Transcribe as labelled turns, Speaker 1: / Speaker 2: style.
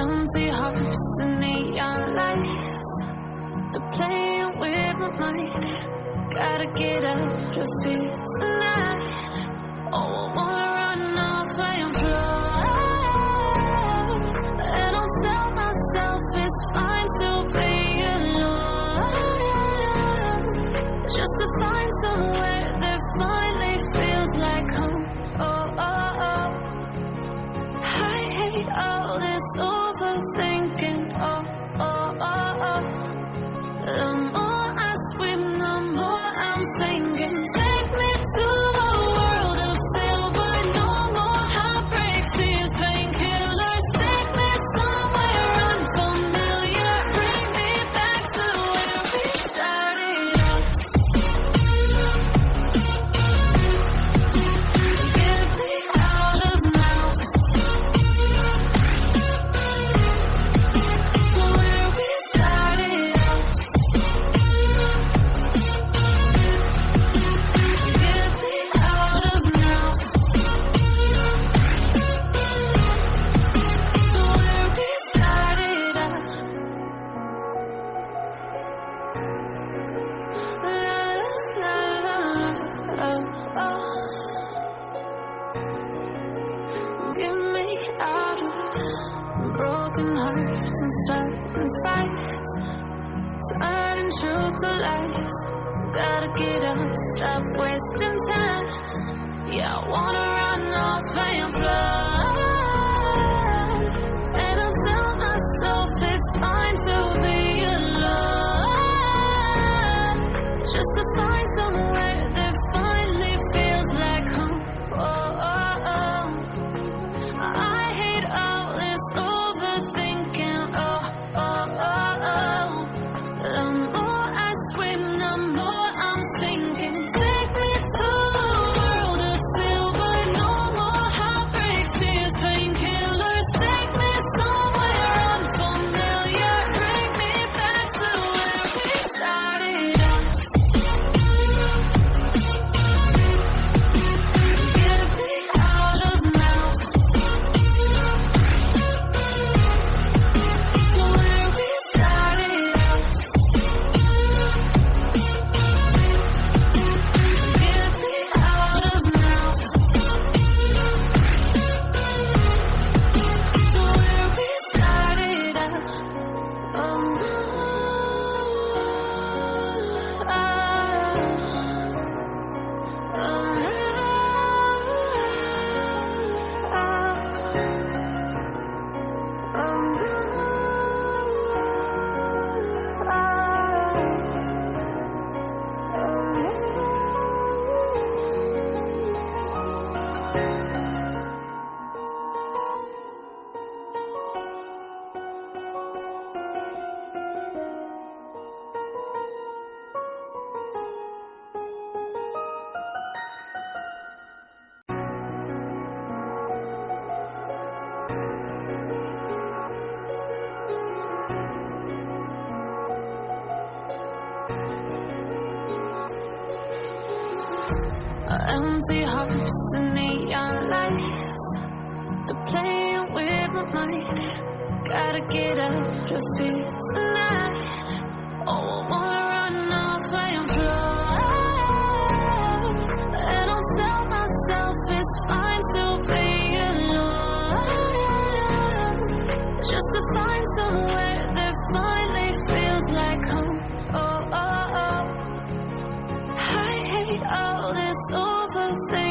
Speaker 1: Empty hearts and neon lights, they're playing with my mind. Gotta get out of here tonight. Oh, I wanna run off and fly, and I'll tell myself it's fine to be alone, just to find somewhere that finally feels like home. Oh, oh, oh. I hate all this overthinking. Oh, oh, oh, oh. The more I swim, the more I'm sinking. Take me to a world of silver, no more heartbreaks, tears, painkillers. Take me somewhere unfamiliar, bring me back to where we started out. Get me out of now, to where we started out. Get me out of now, to where we started out. La la la la, oh, oh. Get me out of broken hearts and starting fights, turning truth to lies. Gotta get up, stop wasting time. Yeah, I wanna run off and fly, and I'll tell myself it's fine to be alone, just to find somewhere that finally feels like home. Oh, oh, oh. I hate all this overthinking. Oh, oh, oh, oh. The more I swim, the more I'm thinking. Take me to a world of silver, no more heartbreaks, tears, painkillers. Take me somewhere unfamiliar, bring me back to where we started out. Get me out of now, to where we started out. Get me out of now, to where we started out. Oh, empty hearts and neon lights, they're playing with my mind. Gotta get out of here tonight. Oh, I wanna run off and fly, and I'll tell myself it's fine to be alone, just to find somewhere that finally feels like home. Oh, oh, oh. I hate all this overthinking.